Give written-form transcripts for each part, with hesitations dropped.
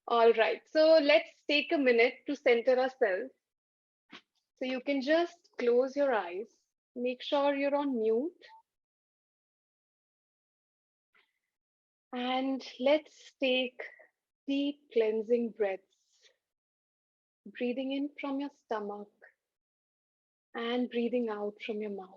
All right, so let's take a minute to center ourselves. So you can just close your eyes, make sure you're on mute, and let's take deep cleansing breaths, breathing in from your stomach and breathing out from your mouth.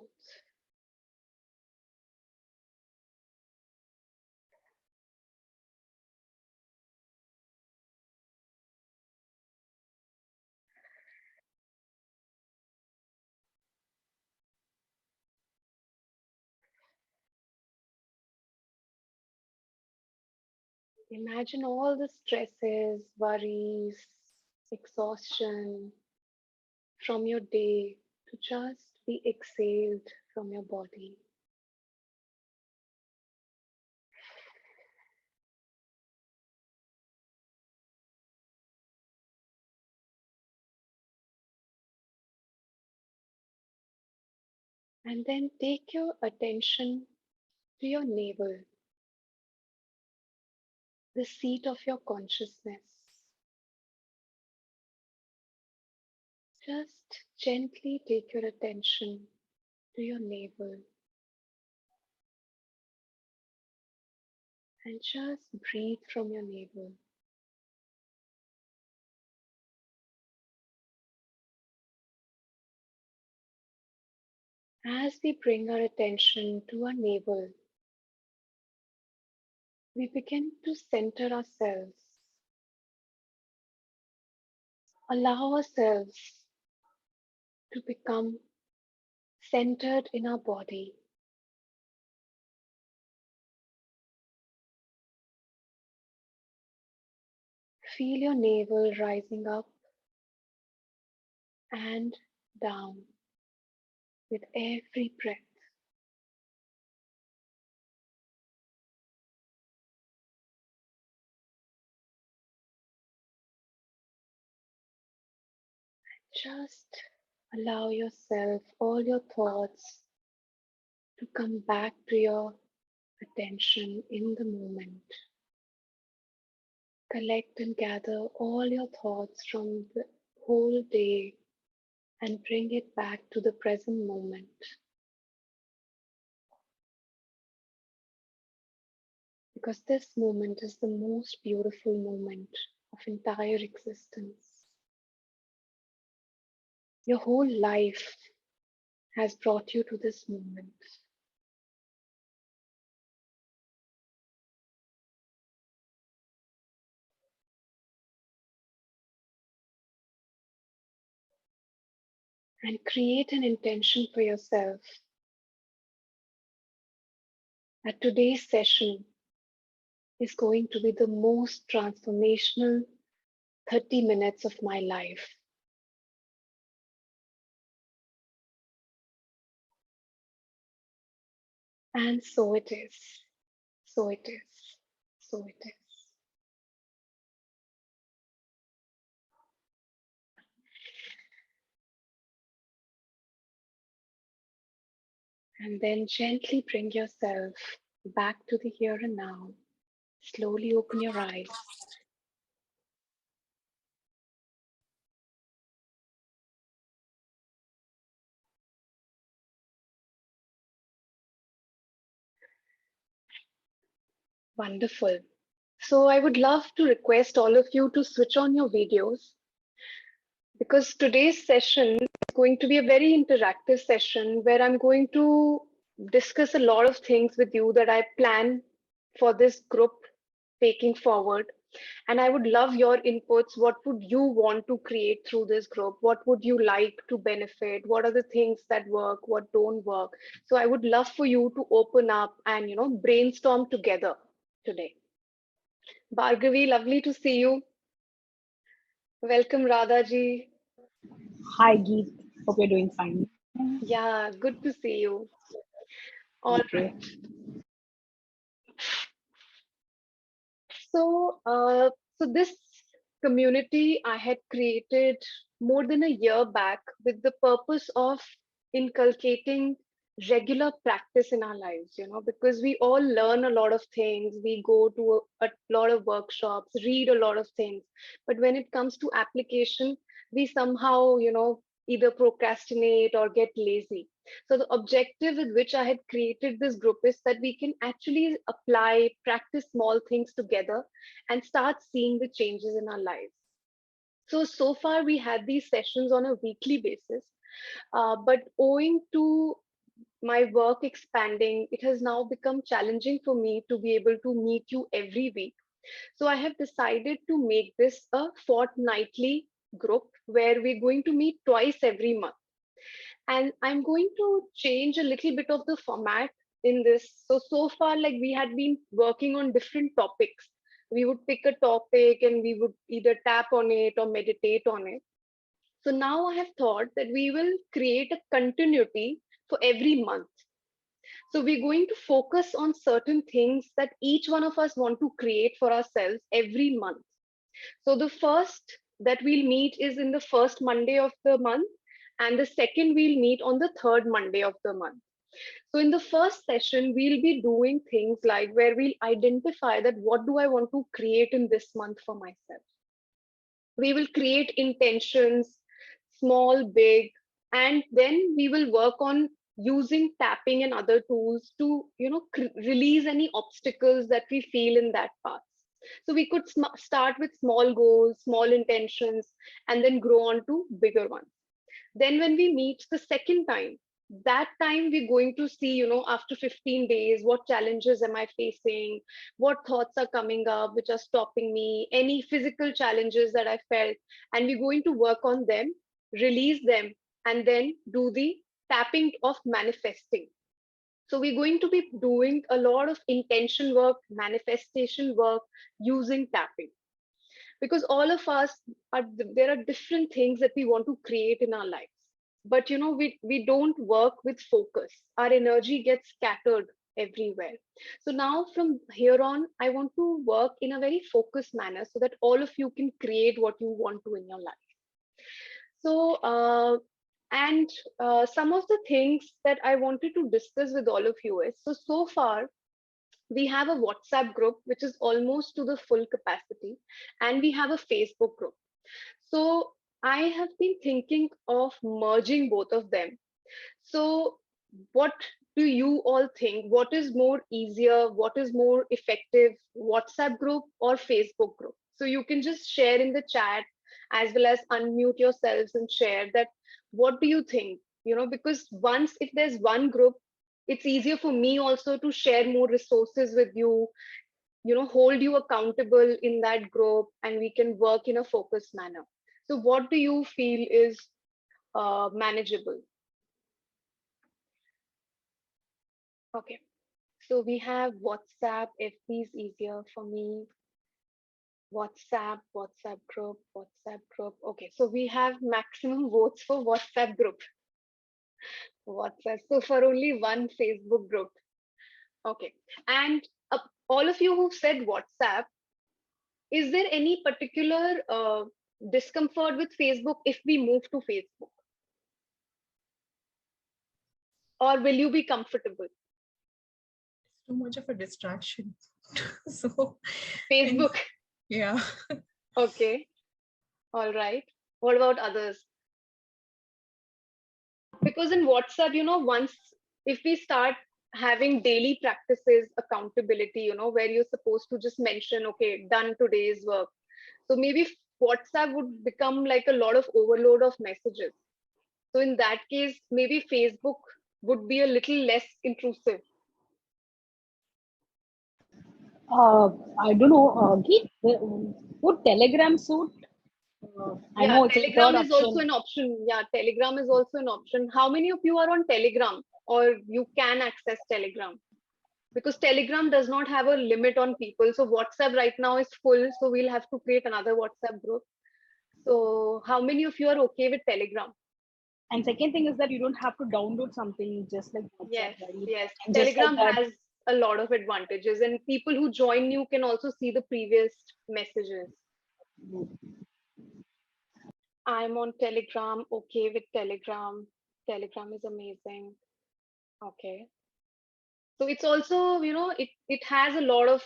Imagine all the stresses, worries, exhaustion from your day to just be exhaled from your body. And then take your attention to your navel, the seat of your consciousness. Just gently take your attention to your navel and just breathe from your navel. As we bring our attention to our navel, we begin to center ourselves, allow ourselves to become centered in our body. Feel your navel rising up and down with every breath. Just allow yourself, all your thoughts, to come back to your attention in the moment. Collect and gather all your thoughts from the whole day and bring it back to the present moment. Because this moment is the most beautiful moment of entire existence. Your whole life has brought you to this moment. And create an intention for yourself that today's session is going to be the most transformational 30 minutes of my life. And so it is. So it is. So it is. And then gently bring yourself back to the here and now. Slowly open your eyes. Wonderful. So I would love to request all of you to switch on your videos, because today's session is going to be a very interactive session where I'm going to discuss a lot of things with you that I plan for this group taking forward. And I would love your inputs. What would you want to create through this group? What would you like to benefit? What are the things that work? What don't work? So I would love for you to open up and brainstorm together today. Bhargavi, lovely to see you. Welcome, Radha ji. Hi, Geet. Hope you're doing fine. Yeah, good to see you. All Thank right. you. So this community I had created more than a year back with the purpose of inculcating regular practice in our lives, because we all learn a lot of things. We go to a lot of workshops, read a lot of things. But when it comes to application, we somehow, either procrastinate or get lazy. So the objective with which I had created this group is that we can actually apply, practice small things together and start seeing the changes in our lives. So far we had these sessions on a weekly basis, but owing to my work expanding, it has now become challenging for me to be able to meet you every week. So I have decided to make this a fortnightly group where we're going to meet twice every month. And I'm going to change a little bit of the format in this. So far, like we had been working on different topics. We would pick a topic and we would either tap on it or meditate on it. So now I have thought that we will create a continuity for every month. So we're going to focus on certain things that each one of us want to create for ourselves every month. So the first that we'll meet is in the first Monday of the month, and the second we'll meet on the third Monday of the month. So in the first session, we'll be doing things like where we'll identify that what do I want to create in this month for myself. We will create intentions, small, big, and then we will work on using tapping and other tools to, release any obstacles that we feel in that path. So we could start with small goals, small intentions, and then grow on to bigger ones. Then when we meet the second time, that time we're going to see, after 15 days, what challenges am I facing? What thoughts are coming up which are stopping me? Any physical challenges that I felt? And we're going to work on them, release them, and then do the tapping of manifesting. So we're going to be doing a lot of intention work, manifestation work using tapping, because all of us are, there are different things that we want to create in our lives, but we don't work with focus. Our energy gets scattered everywhere. So now from here on, I want to work in a very focused manner so that all of you can create what you want to in your life. So and some of the things that I wanted to discuss with all of you is, so far we have a WhatsApp group which is almost to the full capacity, and we have a Facebook group. So I have been thinking of merging both of them. So what do you all think? What is more easier? What is more effective? WhatsApp group or Facebook group? So you can just share in the chat as well as unmute yourselves and share that. What do you think? Because once if there's one group, it's easier for me also to share more resources with you, hold you accountable in that group, and we can work in a focused manner. So what do you feel is manageable? Okay, so we have WhatsApp. FB is easier for me. WhatsApp group, WhatsApp group. Okay, so we have maximum votes for WhatsApp group. WhatsApp. So for only one Facebook group. Okay, and all of you who said WhatsApp, is there any particular discomfort with Facebook if we move to Facebook? Or will you be comfortable? Too much of a distraction. So Facebook. yeah. Okay. All right. What about others? Because in WhatsApp, once if we start having daily practices, accountability, where you're supposed to just mention, okay, done today's work. So maybe WhatsApp would become like a lot of overload of messages. So in that case, maybe Facebook would be a little less intrusive. I don't know, Geet, would Telegram suit? I Yeah, know it's a Telegram third is also option. an option. Yeah, Telegram is also an option. How many of you are on Telegram, or you can access Telegram? Because Telegram does not have a limit on people. So WhatsApp right now is full. So we'll have to create another WhatsApp group. So how many of you are okay with Telegram? And second thing is that you don't have to download something just like WhatsApp, Yes, right? yes. And just like Telegram that, has a lot of advantages, and people who join you can also see the previous messages. I'm on Telegram, okay with Telegram. Telegram is amazing. Okay. So it's also, it has a lot of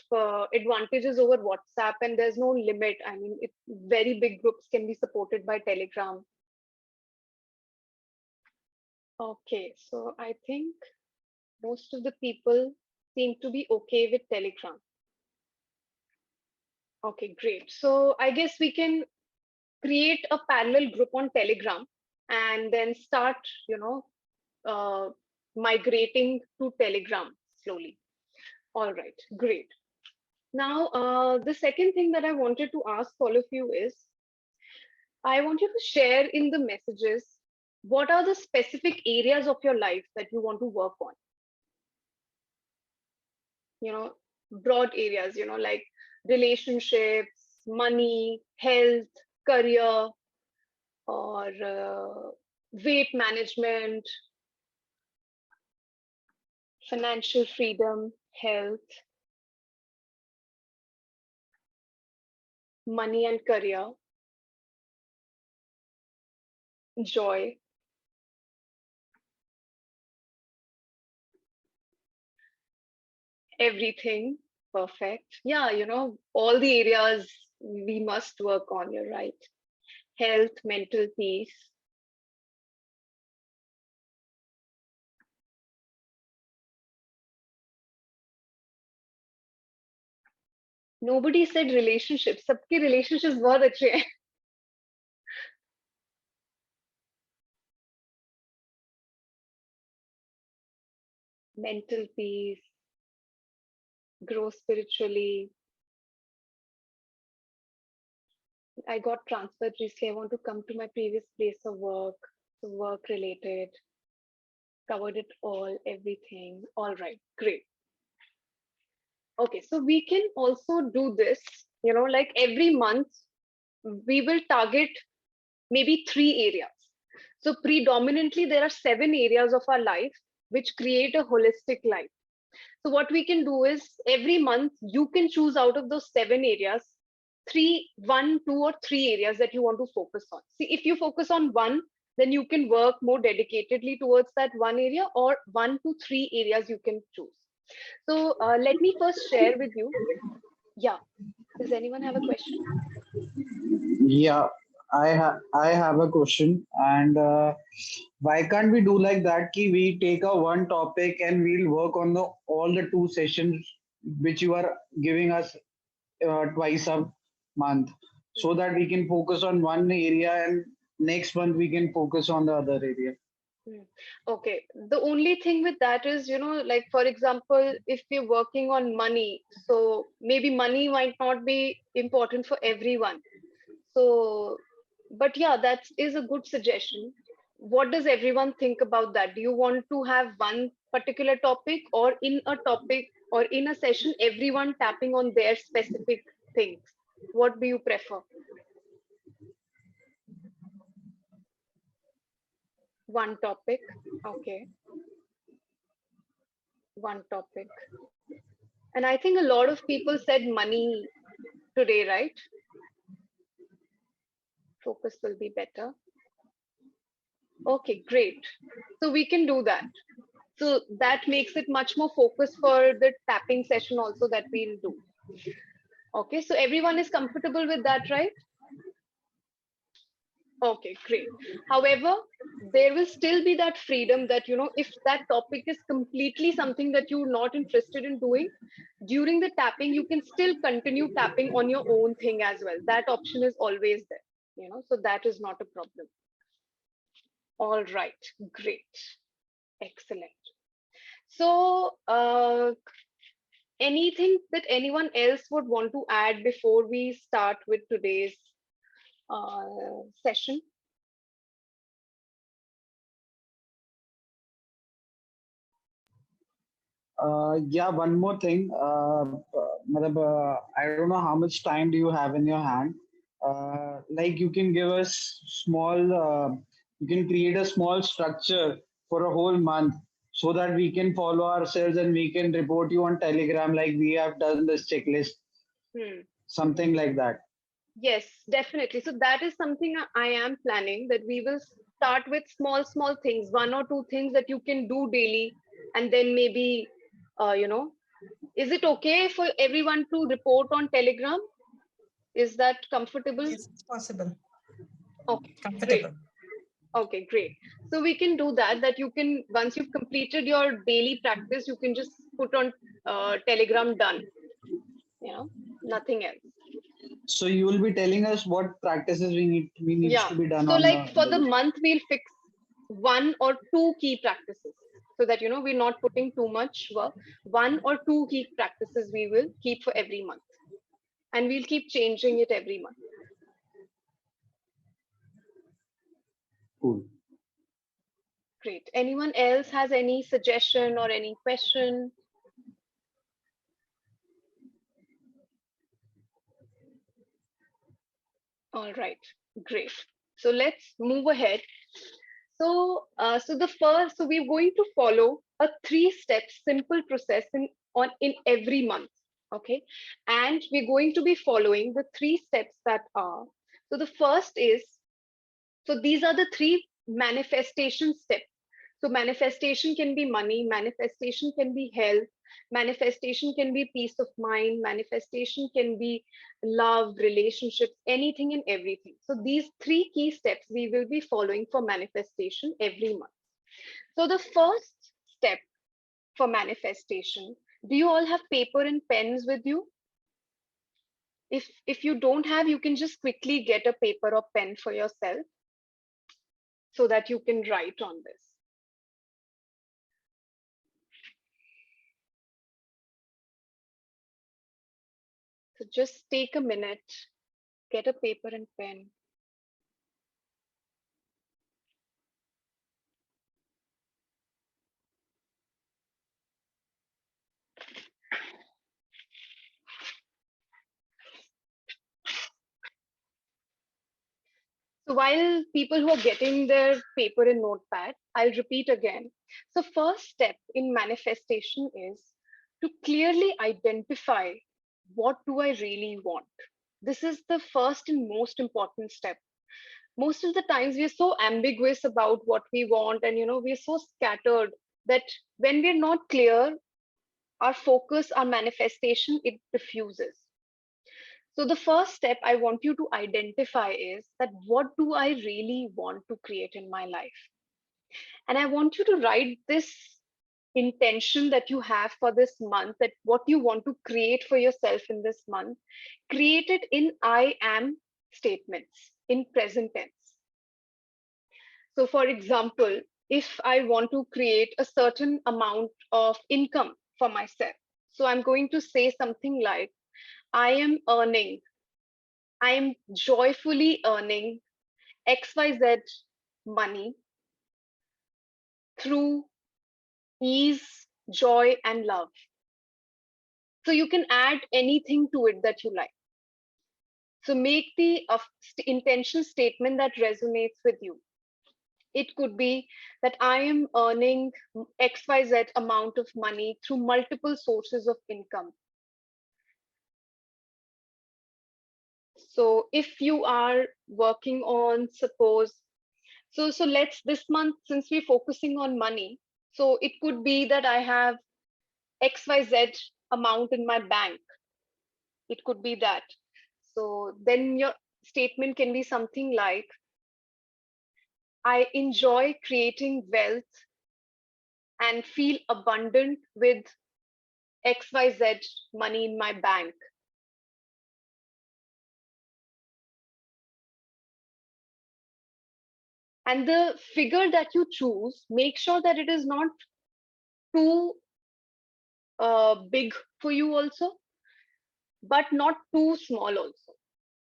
advantages over WhatsApp, and there's no limit. I mean, very big groups can be supported by Telegram. Okay, so I think most of the people seem to be okay with Telegram. Okay, great. So I guess we can create a parallel group on Telegram and then start, uh, migrating to Telegram slowly. All right, great. Now, the second thing that I wanted to ask all of you is, I want you to share in the messages what are the specific areas of your life that you want to work on. Broad areas, like relationships, money, health, career, or weight management, financial freedom, health, money and career, joy. Everything. Perfect. Yeah, all the areas we must work on, you're right. Health, mental peace. Nobody said relationships. सबके relationships बहुत अच्छे हैं. Mental peace, grow spiritually. I got transferred recently. I want to come to my previous place of work. So work related. Covered it all, everything. All right, great. Okay, so we can also do this, like every month, we will target maybe 3 areas. So predominantly, there are 7 areas of our life which create a holistic life. So what we can do is every month, you can choose out of those 7 areas, 1, 2, or 3 areas that you want to focus on. See, if you focus on one, then you can work more dedicatedly towards that one area, or 1 to 3 areas you can choose. So let me first share with you. Yeah. Does anyone have a question? Yeah, I have a question, and why can't we do like that? Ki we take a one topic and we'll work on the all the 2 sessions which you are giving us twice a month, so that we can focus on one area and next month we can focus on the other area. Hmm. Okay. The only thing with that is, like for example, if we're working on money, so maybe money might not be important for everyone. So, but yeah, that is a good suggestion. What does everyone think about that? Do you want to have one particular topic, or in a topic or in a session, everyone tapping on their specific things? What do you prefer? One topic. Okay. One topic. And I think a lot of people said money today, right? Focus will be better. Okay, great. So we can do that. So that makes it much more focused for the tapping session also that we'll do. Okay, so everyone is comfortable with that, right? Okay, great. However, there will still be that freedom that, if that topic is completely something that you're not interested in doing, during the tapping, you can still continue tapping on your own thing as well. That option is always there, so that is not a problem. All right, great. Excellent. So, anything that anyone else would want to add before we start with today's session? Yeah, one more thing. I don't know how much time do you have in your hand. Like you can give us you can create a small structure for a whole month so that we can follow ourselves and we can report you on Telegram like we have done this checklist, Hmm. something like that. Yes, definitely. So that is something I am planning, that we will start with small things, 1 or 2 things that you can do daily. And then maybe, is it okay for everyone to report on Telegram? Is that comfortable? Yes, it's possible. Okay, Comfortable. great. Okay, great. So we can do that you can, once you've completed your daily practice, you can just put on Telegram done, nothing else. So you will be telling us what practices we need to be done So on like for the daily. month, we'll fix 1 or 2 key practices so that, we're not putting too much work. 1 or 2 key practices we will keep for every month, and we'll keep changing it every month. Cool. Great. Anyone else has any suggestion or any question? All right, great. So let's move ahead. So we're going to follow a 3-step simple process in every month. Okay. And we're going to be following the 3 steps that are, so the first is, so these are the 3 manifestation steps. So manifestation can be money, manifestation can be health, manifestation can be peace of mind, manifestation can be love, relationships, anything and everything. So these 3 key steps we will be following for manifestation every month. So the first step for manifestation, do you all have paper and pens with you? If you don't have, you can just quickly get a paper or pen for yourself so that you can write on this. So just take a minute, get a paper and pen. So while people who are getting their paper and notepad, I'll repeat again. So first step in manifestation is to clearly identify, what do I really want? This is the first and most important step. Most of the times we're so ambiguous about what we want, and we're so scattered that when we're not clear, our focus, our manifestation, it diffuses. So the first step I want you to identify is that, what do I really want to create in my life? And I want you to write this intention that you have for this month, that what you want to create for yourself in this month, create it in I am statements, in present tense. So for example, if I want to create a certain amount of income for myself, so I'm going to say something like, I am joyfully earning XYZ money through ease, joy, and love. So you can add anything to it that you like. So make the intention statement that resonates with you. It could be that I am earning XYZ amount of money through multiple sources of income. So if you are working on, suppose, so let's, this month, since we're focusing on money, so it could be that I have XYZ amount in my bank. It could be that. So then your statement can be something like, I enjoy creating wealth and feel abundant with XYZ money in my bank. And the figure that you choose, make sure that it is not too big for you also, but not too small also.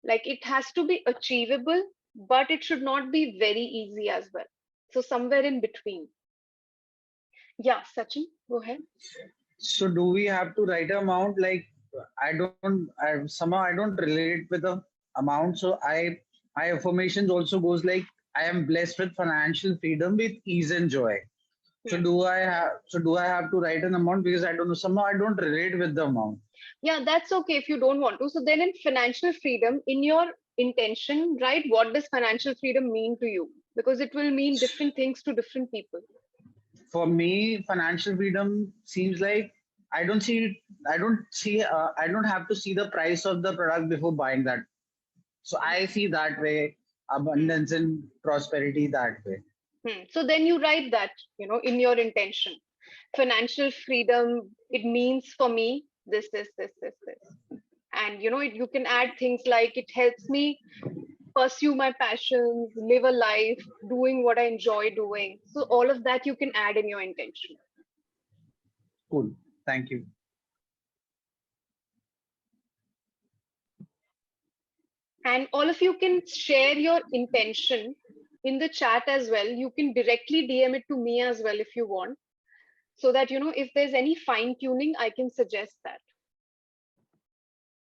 Like, it has to be achievable, but it should not be very easy as well. So somewhere in between. Yeah, Sachin, go ahead. So do we have to write an amount? Like, somehow I don't relate with the amount. So my affirmations also goes like, I am blessed with financial freedom with ease and joy. So do I have to write an amount, because I don't know, somehow I don't relate with the amount. Yeah, that's okay if you don't want to. So then in financial freedom, in your intention, write, what does financial freedom mean to you? Because it will mean different things to different people. for me, financial freedom seems like I don't have to see the price of the product before buying that. So I see that way, abundance and prosperity that way. So then you write that, in your intention. Financial freedom, it means for me this. And you can add things like it helps me pursue my passions, live a life, doing what I enjoy doing. So all of that you can add in your intention. Cool. Thank you. And all of you can share your intention in the chat as well. You can directly DM it to me as well if you want, so that, if there's any fine tuning, I can suggest that.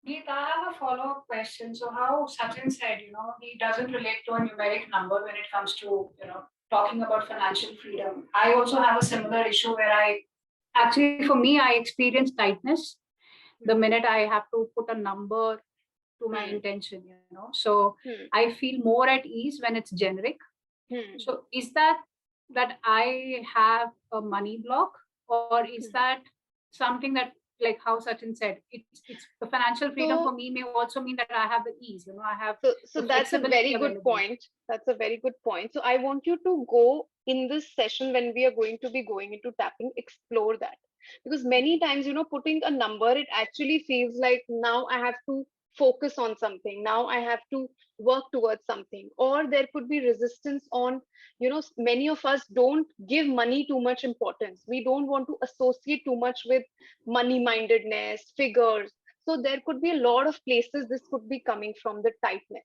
Geet, I have a follow-up question. So how Sachin said, he doesn't relate to a numeric number when it comes to, talking about financial freedom. I also have a similar issue where for me, I experience tightness the minute I have to put a number to my intention, So I feel more at ease when it's generic. So is that I have a money block, or is that something that, like how Sachin said, it's the financial freedom for me may also mean that I have the ease, I have so that's a very good point. That's a very good point. So I want you to go in this session, when we are going to be going into tapping, explore that, because many times, putting a number, it actually feels like now I have to focus on something, now I have to work towards something, or there could be resistance on, many of us don't give money too much importance. We don't want to associate too much with money mindedness, figures. So there could be a lot of places this could be coming from, the tightness.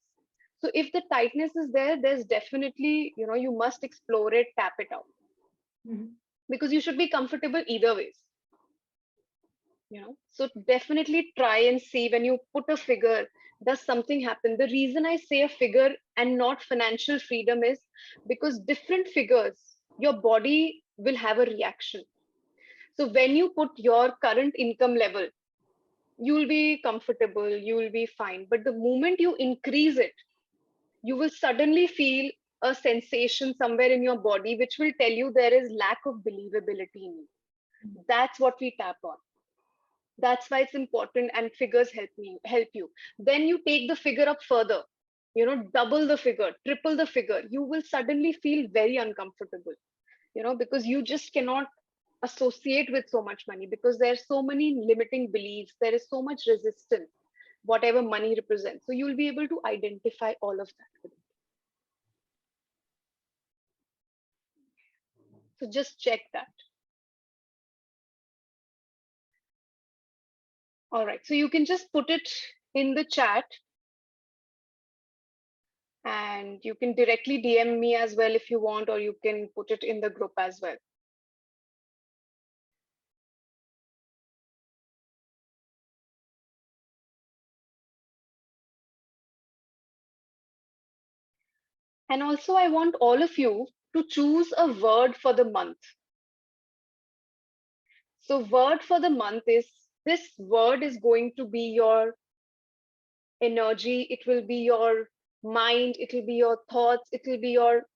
So if the tightness is there, there's definitely, you must explore it, tap it out. Because you should be comfortable either ways. So definitely try and see, when you put a figure, does something happen? The reason I say a figure and not financial freedom is because different figures, your body will have a reaction. So when you put your current income level, you will be comfortable, you will be fine. But the moment you increase it, you will suddenly feel a sensation somewhere in your body, which will tell you there is lack of believability in you. That's what we tap on. That's why it's important, and figures help you. Then you take the figure up further, double the figure, triple the figure. You will suddenly feel very uncomfortable, because you just cannot associate with so much money, because there's so many limiting beliefs, there is so much resistance, whatever money represents. So you'll be able to identify all of that. So just check that. All right, so you can just put it in the chat, and you can directly DM me as well if you want, or you can put it in the group as well. And also, I want all of you to choose a word for the month. So word for the month is, this word is going to be your energy, it will be your mind, it will be your thoughts, it will be your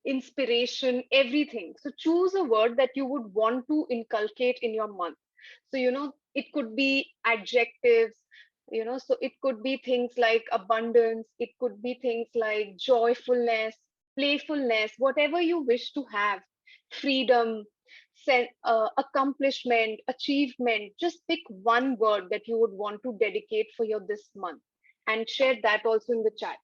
inspiration, everything. So choose a word that you would want to inculcate in your month. So, it could be adjectives, so it could be things like abundance, it could be things like joyfulness, playfulness, whatever you wish to have, freedom, accomplishment, achievement. Just pick one word that you would want to dedicate for your this month, and share that also in the chat.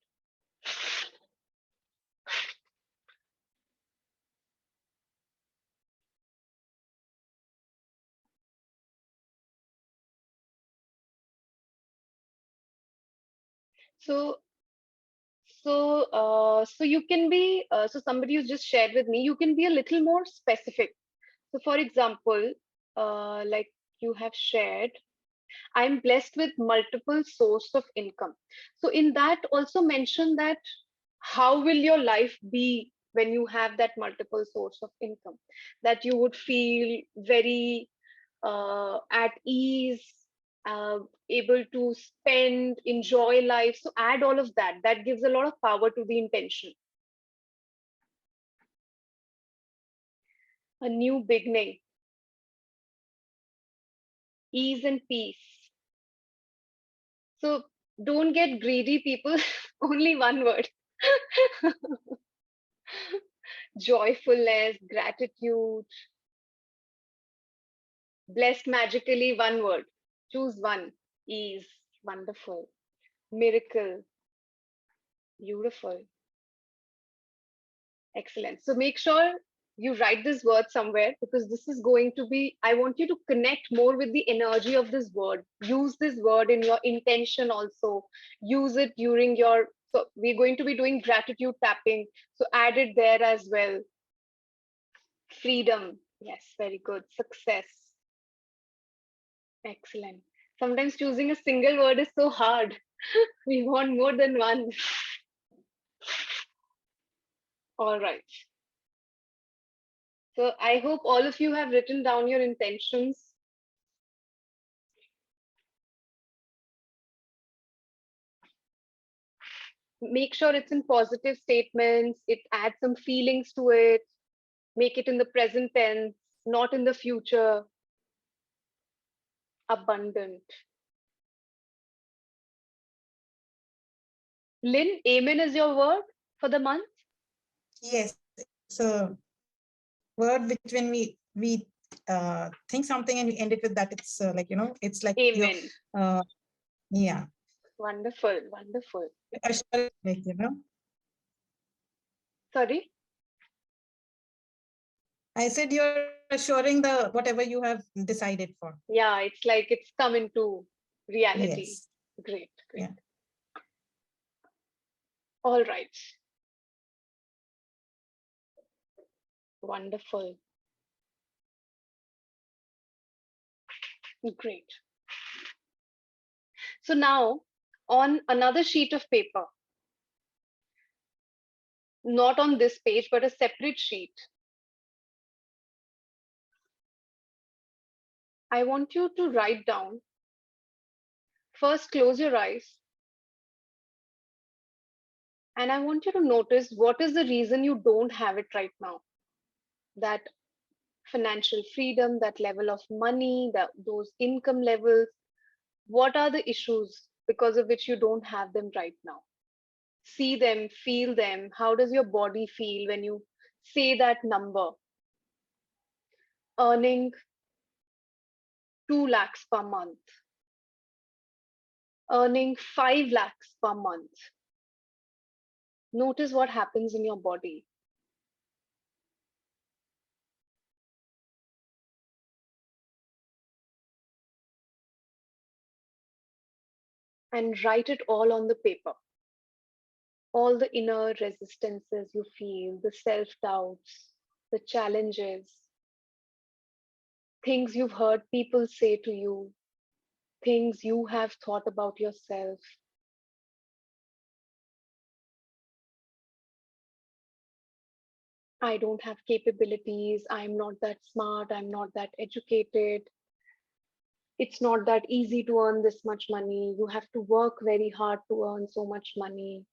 So you can be, so somebody who's just shared with me, you can be a little more specific. So for example, like you have shared, I'm blessed with multiple source of income. So in that, also mention that how will your life be when you have that multiple source of income, that you would feel very at ease, able to spend, enjoy life. So add all of that. That gives a lot of power to the intention. a new beginning, ease and peace. So don't get greedy, people. Only one word. Joyfulness, gratitude, blessed magically, one word. Choose one. Ease, wonderful. Miracle, beautiful. Excellent. So make sure you write this word somewhere, because this is going to be, I want you to connect more with the energy of this word. Use this word in your intention also. Use it during your, so we're going to be doing gratitude tapping. So add it there as well. Freedom. Yes, very good. Success. Excellent. Sometimes choosing a single word is so hard. We want more than one. All right. So I hope all of you have written down your intentions. Make sure it's in positive statements. It adds some feelings to it. Make it in the present tense, not in the future. Abundant. Lynn, amen is your word for the month? Yes. So word which when we think something and we end it with that, it's like, it's like Amen. yeah. Wonderful, wonderful. Like, Sorry? I said you're assuring the whatever you have decided for. Yeah, it's like it's come into reality. Yes. Great, great. Yeah. All right. Wonderful. Great. So now on another sheet of paper, not on this page, but a separate sheet, I want you to write down. First, close your eyes. And I want you to notice what is the reason you don't have it right now. That financial freedom, that level of money, those income levels. What are the issues because of which you don't have them right now? See them, feel them. How does your body feel when you say that number? Earning 2 lakhs per month, earning 5 lakhs per month. Notice what happens in your body. And write it all on the paper. All the inner resistances you feel, the self-doubts, the challenges, things you've heard people say to you, things you have thought about yourself. I don't have capabilities. I'm not that smart. I'm not that educated. It's not that easy to earn this much money. You have to work very hard to earn so much money.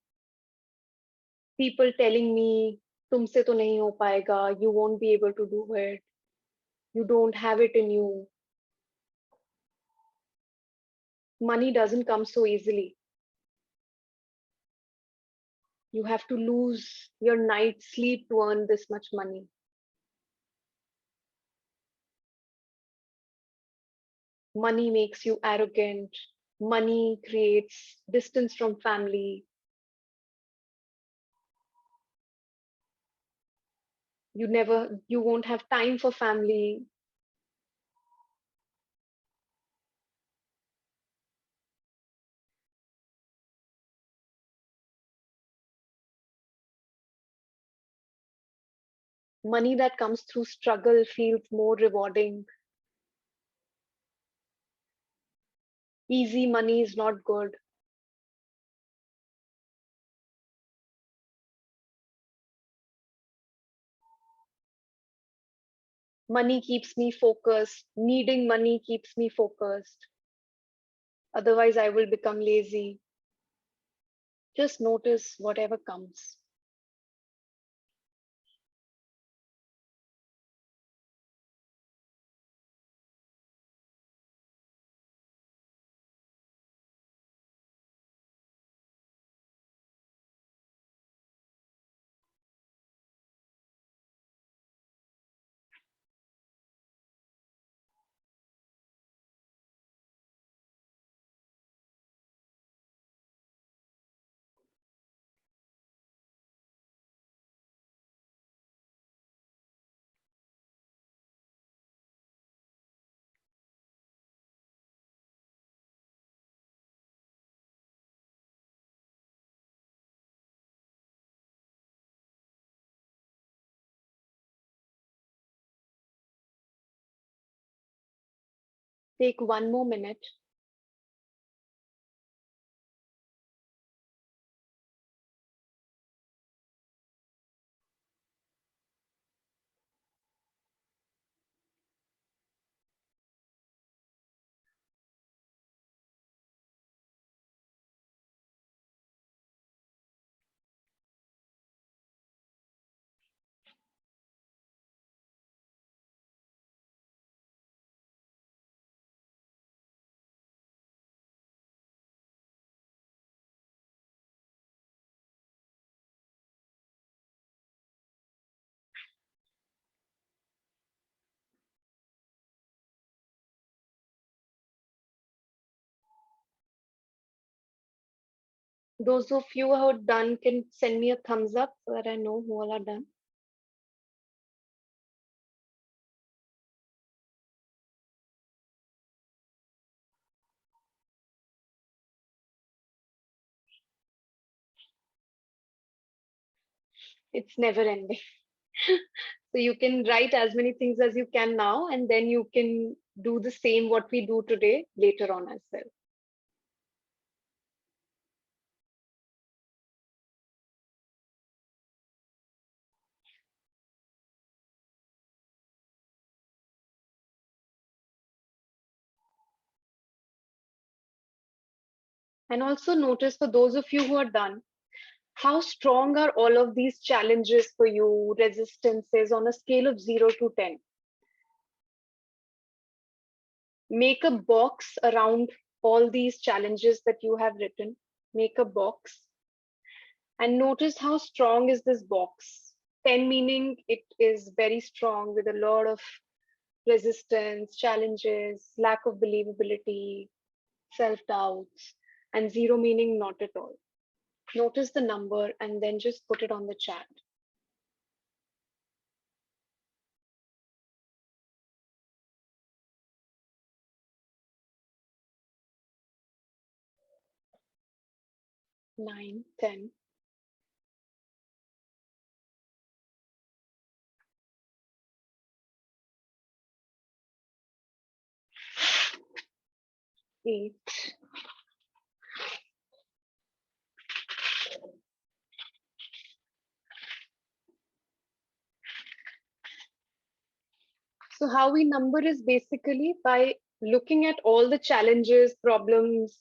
People telling me, tumse to nahi ho paega, you won't be able to do it. You don't have it in you. Money doesn't come so easily. You have to lose your night's sleep to earn this much money. Money makes you arrogant. Money creates distance from family. You won't have time for family. Money that comes through struggle feels more rewarding. Easy money is not good. Money keeps me focused. Needing money keeps me focused. Otherwise, I will become lazy. Just notice whatever comes. Take one more minute. Those of you who are done can send me a thumbs up so that I know who all are done. It's never ending. So you can write as many things as you can now, and then you can do the same what we do today later on as well. And also notice, for those of you who are done, how strong are all of these challenges for you, resistances on a scale of 0 to 10? Make a box around all these challenges that you have written. Make a box and notice how strong is this box. 10 meaning it is very strong with a lot of resistance, challenges, lack of believability, self-doubts, and 0 meaning not at all. Notice the number and then just put it on the chat. Nine, 10. Eight. So how we number is basically by looking at all the challenges, problems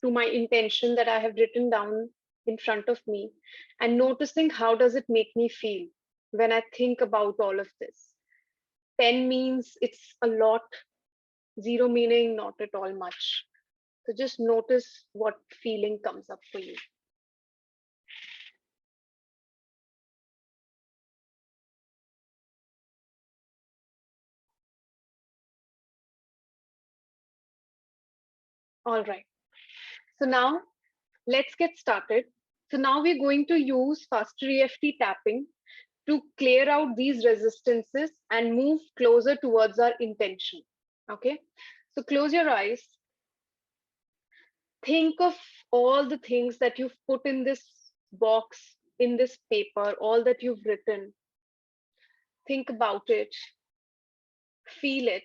to my intention that I have written down in front of me and noticing how does it make me feel when I think about all of this. 10 means it's a lot, 0 meaning not at all much. So just notice what feeling comes up for you. All right. So now let's get started. So now we're going to use faster EFT tapping to clear out these resistances and move closer towards our intention. Okay. So close your eyes. Think of all the things that you've put in this box, in this paper, all that you've written. Think about it. Feel it.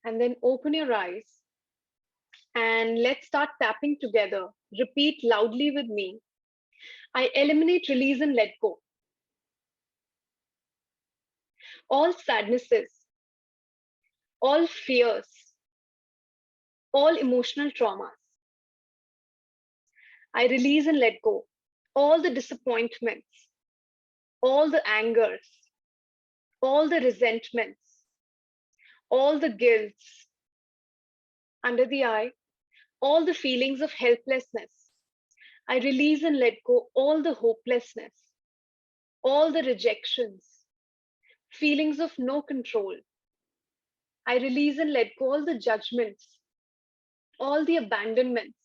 And then open your eyes and let's start tapping together. Repeat loudly with me. I eliminate, release, and let go. All sadnesses, all fears, all emotional traumas. I release and let go. All the disappointments, all the angers, all the resentments, all the guilts. Under the eye, all the feelings of helplessness. I release and let go all the hopelessness, all the rejections, feelings of no control. I release and let go all the judgments, all the abandonments,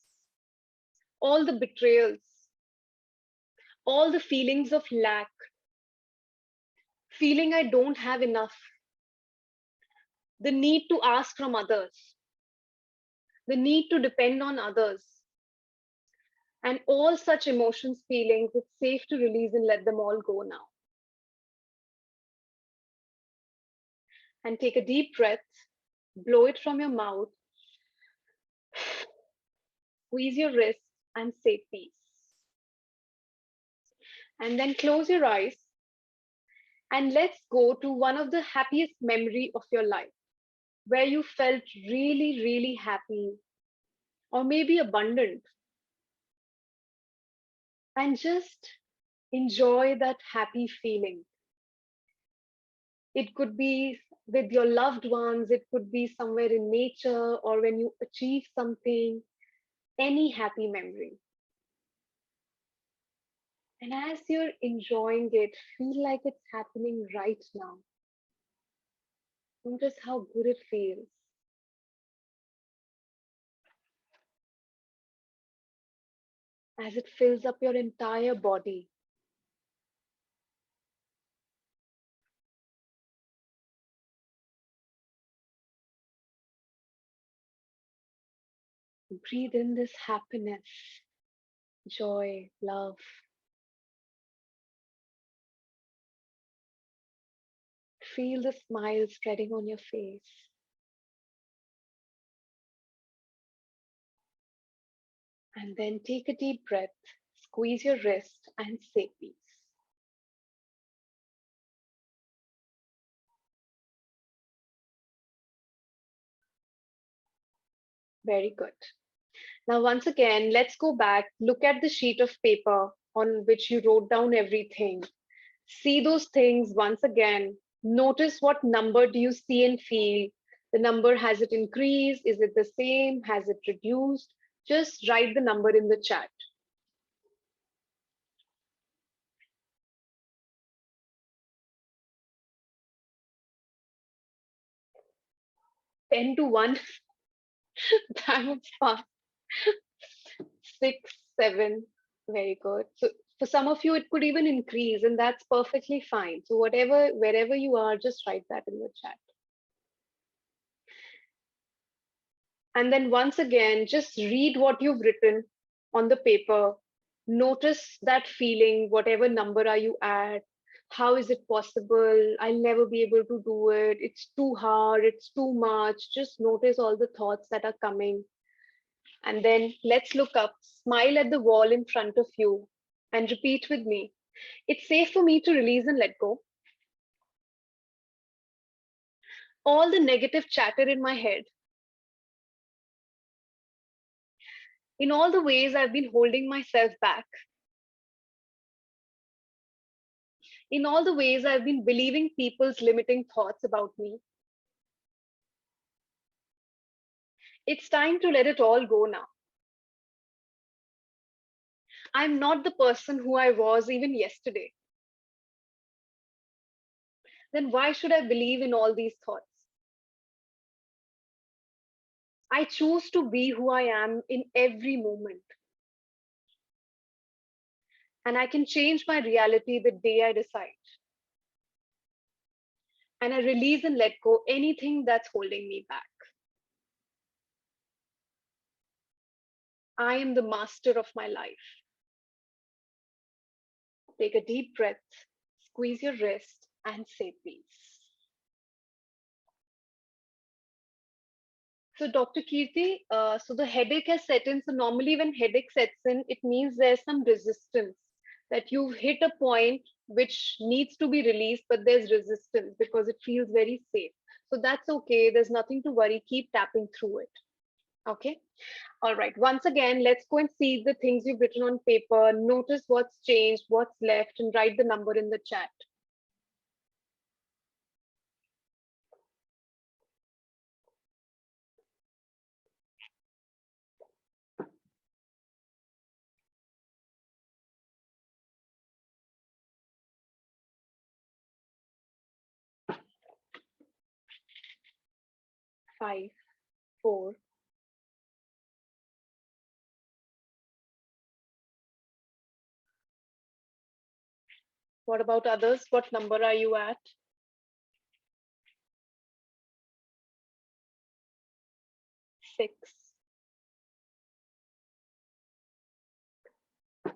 all the betrayals, all the feelings of lack, feeling I don't have enough, the need to ask from others, the need to depend on others, and all such emotions, feelings, it's safe to release and let them all go now. and take a deep breath, blow it from your mouth, squeeze your wrist and say peace. And then close your eyes and let's go to one of the happiest memory of your life, where you felt really, really happy or maybe abundant. And just enjoy that happy feeling. It could be with your loved ones, it could be somewhere in nature, or when you achieve something, any happy memory. And as you're enjoying it, feel like it's happening right now. Notice how good it feels. As it fills up your entire body. Breathe in this happiness, joy, love. Feel the smile spreading on your face. And then take a deep breath, squeeze your wrist and say peace. Very good. Now, once again, let's go back, look at the sheet of paper on which you wrote down everything. See those things once again. Notice what number do you see and feel. The number, has it increased? Is it the same? Has it reduced? Just write the number in the chat. Ten to 1. That was fast. 6, 7. Very good. So for some of you, it could even increase, and that's perfectly fine. So wherever you are, just write that in the chat. And then once again, just read what you've written on the paper. Notice that feeling, whatever number are you at? How is it possible? I'll never be able to do it. It's too hard. It's too much. Just notice all the thoughts that are coming. And then let's look up, smile at the wall in front of you and repeat with me. It's safe for me to release and let go. All the negative chatter in my head. In all the ways I've been holding myself back. In all the ways I've been believing people's limiting thoughts about me. It's time to let it all go now. I'm not the person who I was even yesterday. Then why should I believe in all these thoughts? I choose to be who I am in every moment. And I can change my reality the day I decide. And I release and let go anything that's holding me back. I am the master of my life. Take a deep breath, squeeze your wrist, and say peace. So Dr. Kirti, so the headache has set in. So normally when headache sets in, it means there's some resistance, that you've hit a point which needs to be released, but there's resistance because it feels very safe. So that's okay. There's nothing to worry. Keep tapping through it. Okay. All right. Once again, let's go and see the things you've written on paper. Notice what's changed, what's left, and write the number in the chat. Five, 4. What about others? What number are you at? 6,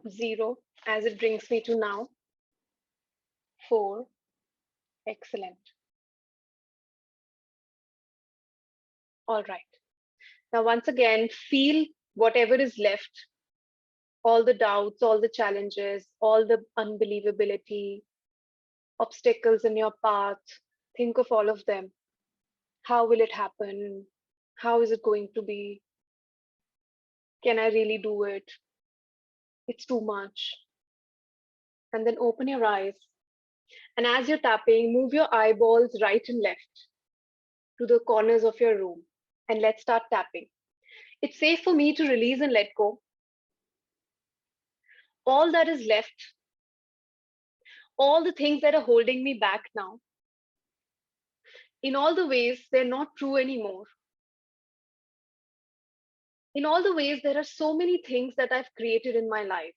0, as it brings me to now. 4. Excellent. All right. Now, once again, feel whatever is left, all the doubts, all the challenges, all the unbelievability, obstacles in your path. Think of all of them. How will it happen? How is it going to be? Can I really do it? It's too much. And then open your eyes. And as you're tapping, move your eyeballs right and left to the corners of your room. And let's start tapping. It's safe for me to release and let go. All that is left, all the things that are holding me back now, in all the ways they're not true anymore. In all the ways, there are so many things that I've created in my life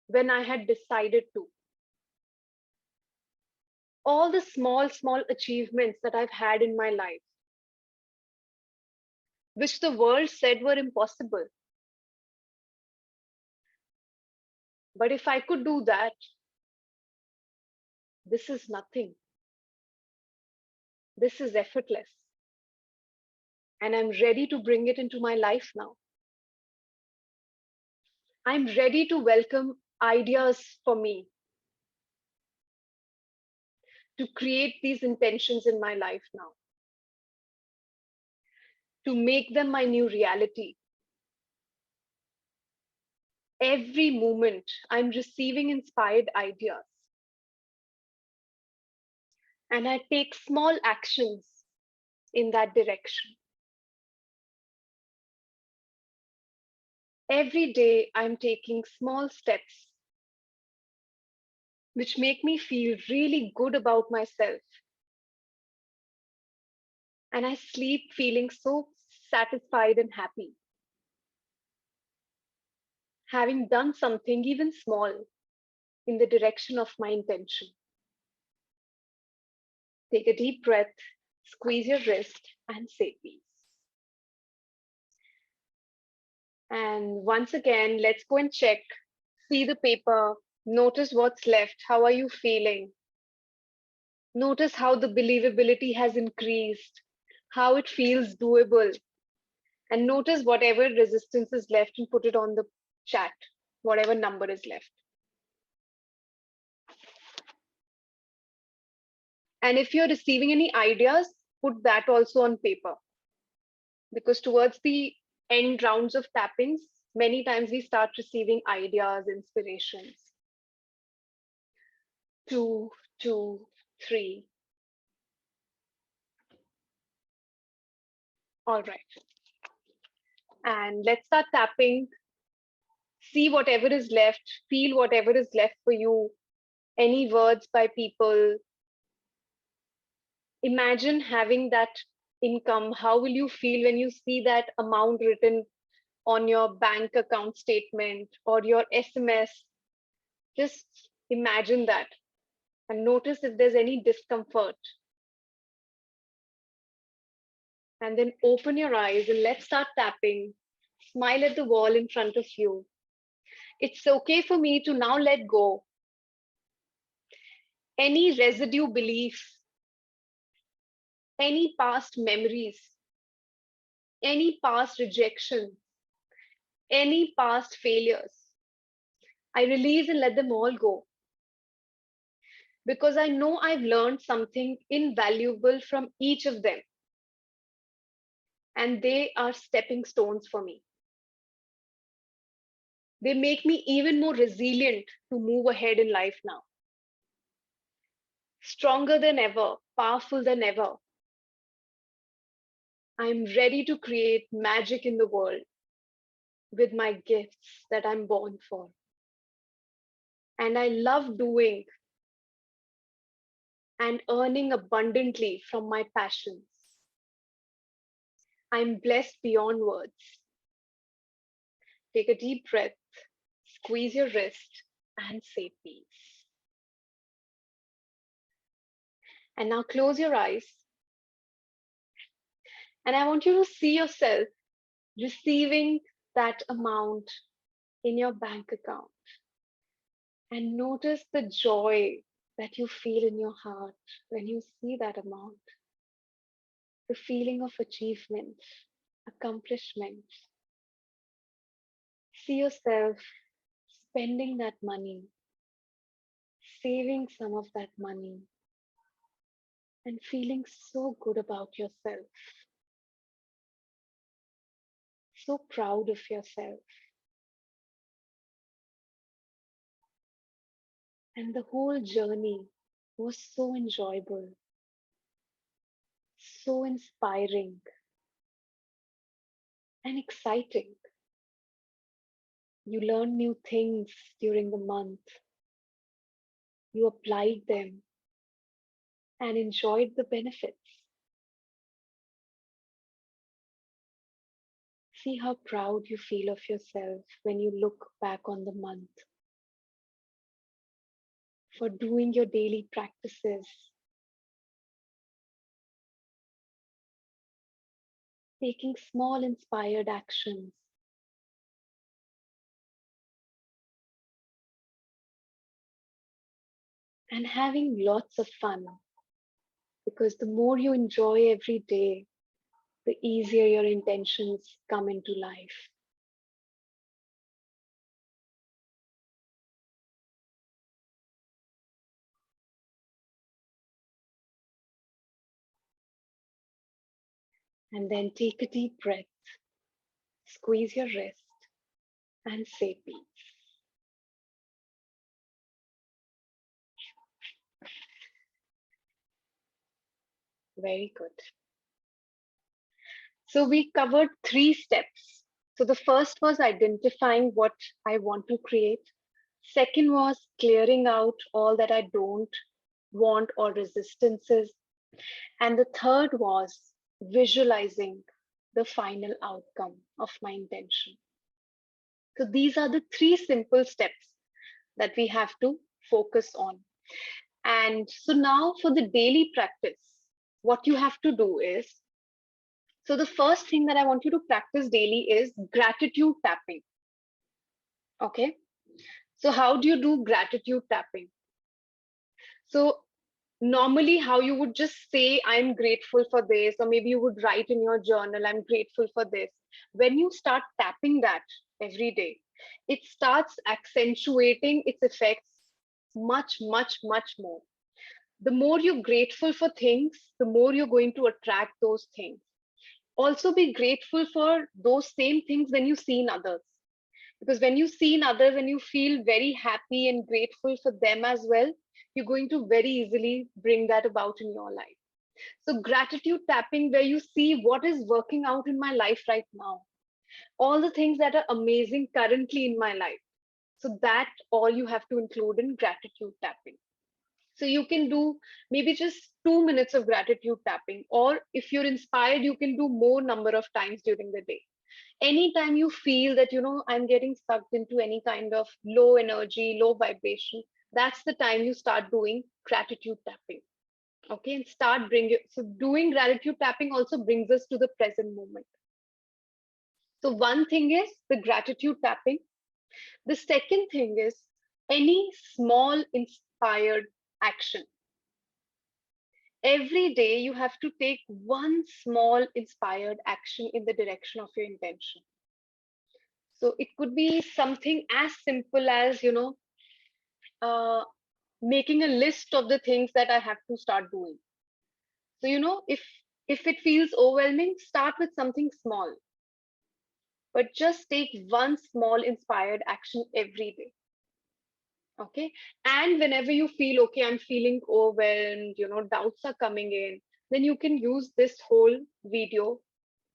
when I had decided to. All the small, small achievements that I've had in my life, which the world said were impossible. But if I could do that, this is nothing. This is effortless. And I'm ready to bring it into my life now. I'm ready to welcome ideas for me, to create these intentions in my life now, to make them my new reality. Every moment I'm receiving inspired ideas. And I take small actions in that direction. Every day I'm taking small steps which make me feel really good about myself. And I sleep feeling so satisfied and happy, having done something even small in the direction of my intention. Take a deep breath, squeeze your wrist, and say peace. And once again, let's go and check, see the paper, notice what's left. How are you feeling? Notice how the believability has increased, how it feels doable. And notice whatever resistance is left and put it on the chat, whatever number is left. And if you're receiving any ideas, put that also on paper. Because towards the end rounds of tappings, many times we start receiving ideas, inspirations. 2, 2, 3. All right. And let's start tapping. See whatever is left, feel whatever is left for you. Any words by people. Imagine having that income. How will you feel when you see that amount written on your bank account statement or your SMS? Just imagine that and notice if there's any discomfort. And then open your eyes and let's start tapping. Smile at the wall in front of you. It's okay for me to now let go any residue beliefs, any past memories, any past rejection, any past failures. I release and let them all go. Because I know I've learned something invaluable from each of them. And they are stepping stones for me. They make me even more resilient to move ahead in life now. Stronger than ever, powerful than ever. I'm ready to create magic in the world with my gifts that I'm born for. And I love doing and earning abundantly from my passions. I'm blessed beyond words. Take a deep breath, squeeze your wrist, and say peace. And now close your eyes. And I want you to see yourself receiving that amount in your bank account. And notice the joy that you feel in your heart when you see that amount. the feeling of achievement, accomplishment. See yourself spending that money, saving some of that money, and feeling so good about yourself, so proud of yourself. And the whole journey was so enjoyable, so inspiring, and exciting. You learned new things during the month. You applied them and enjoyed the benefits. See how proud you feel of yourself when you look back on the month for doing your daily practices, taking small inspired actions, and having lots of fun. Because the more you enjoy every day, the easier your intentions come into life. And then take a deep breath, squeeze your wrist, and say peace. Very good. So we covered 3 steps. So the first was identifying what I want to create. Second was clearing out all that I don't want or resistances. And the third was visualizing the final outcome of my intention. So these are the 3 simple steps that we have to focus on. And so now for the daily practice, what you have to do is, so the first thing that I want you to practice daily is gratitude tapping. Okay. So how do you do gratitude tapping? So normally how you would just say, I'm grateful for this, or maybe you would write in your journal, I'm grateful for this. When you start tapping that every day, it starts accentuating its effects much, much, much more. The more you're grateful for things, the more you're going to attract those things. Also be grateful for those same things when you see in others. Because when you see in others and you feel very happy and grateful for them as well, you're going to very easily bring that about in your life. So gratitude tapping, where you see what is working out in my life right now, all the things that are amazing currently in my life. So that all you have to include in gratitude tapping. So you can do maybe just 2 minutes of gratitude tapping, or if you're inspired, you can do more number of times during the day. Anytime you feel that, I'm getting sucked into any kind of low energy, low vibration, that's the time you start doing gratitude tapping. Okay, and start bringing, so doing gratitude tapping also brings us to the present moment. So one thing is the gratitude tapping. The second thing is any small inspired action. Every day you have to take one small inspired action in the direction of your intention. So it could be something as simple as, uh, making a list of the things that I have to start doing. So, if it feels overwhelming, start with something small, but just take one small inspired action every day. Okay. And whenever you feel, okay, I'm feeling overwhelmed, doubts are coming in, then you can use this whole video,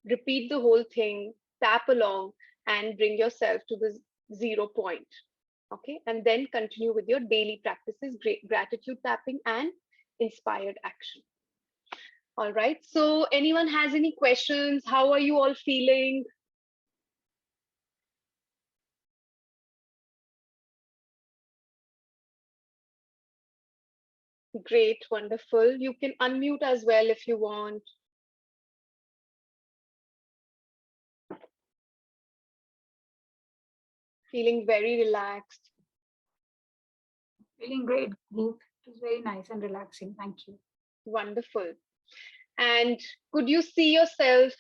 repeat the whole thing, tap along, and bring yourself to the 0 point. Okay. And then continue with your daily practices, gratitude tapping and inspired action. All right. So anyone has any questions? How are you all feeling? Great, wonderful. You can unmute as well if you want. Feeling very relaxed. Feeling great, Geet. It was very nice and relaxing. Thank you. Wonderful. And could you see yourself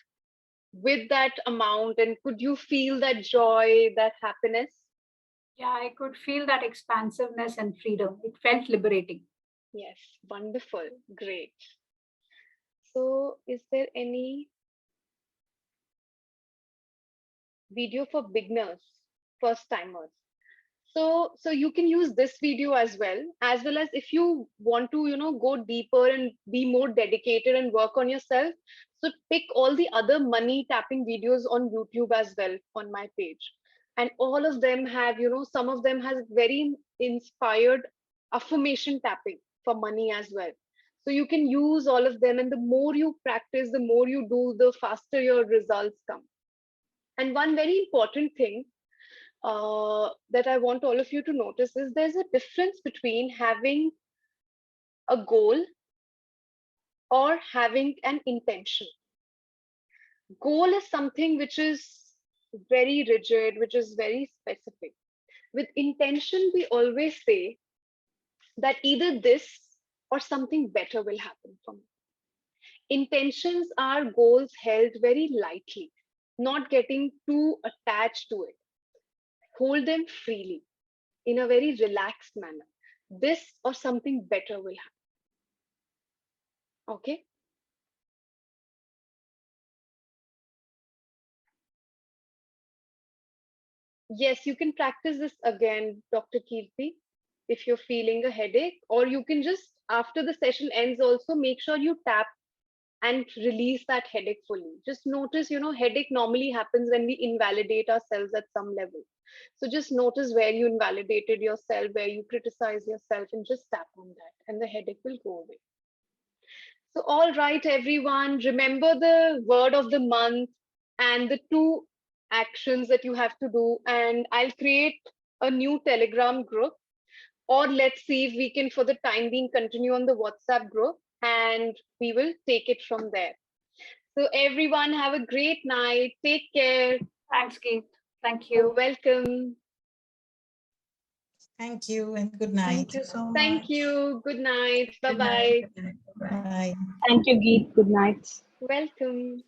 with that amount, and could you feel that joy, that happiness? Yeah, I could feel that expansiveness and freedom. It felt liberating. Yes, wonderful, great. So is there any video for beginners, first timers? So you can use this video as well as if you want to, go deeper and be more dedicated and work on yourself. So pick all the other money tapping videos on YouTube as well on my page. And all of them have, some of them has very inspired affirmation tapping for money as well. So you can use all of them, and the more you practice, the more you do, the faster your results come. And one very important thing that I want all of you to notice is there's a difference between having a goal or having an intention. Goal is something which is very rigid, which is very specific. With intention, we always say that either this or something better will happen for me. Intentions are goals held very lightly, not getting too attached to it. Hold them freely in a very relaxed manner. This or something better will happen. Okay. Yes, you can practice this again, Dr. Kirti, if you're feeling a headache, or you can just, after the session ends also, make sure you tap and release that headache fully. Just notice, headache normally happens when we invalidate ourselves at some level. So just notice where you invalidated yourself, where you criticize yourself, and just tap on that, and the headache will go away. So, all right, everyone, remember the word of the month and the 2 actions that you have to do. And I'll create a new Telegram group, or let's see if we can, for the time being, continue on the WhatsApp group, and we will take it from there. So, everyone, have a great night. Take care. Thanks, Geet. Thank You're you. welcome. Thank you and good night. Thank you so much. Thank you. Good night. Good Bye-bye. night. Bye. Thank you, Geet. Good night. Welcome.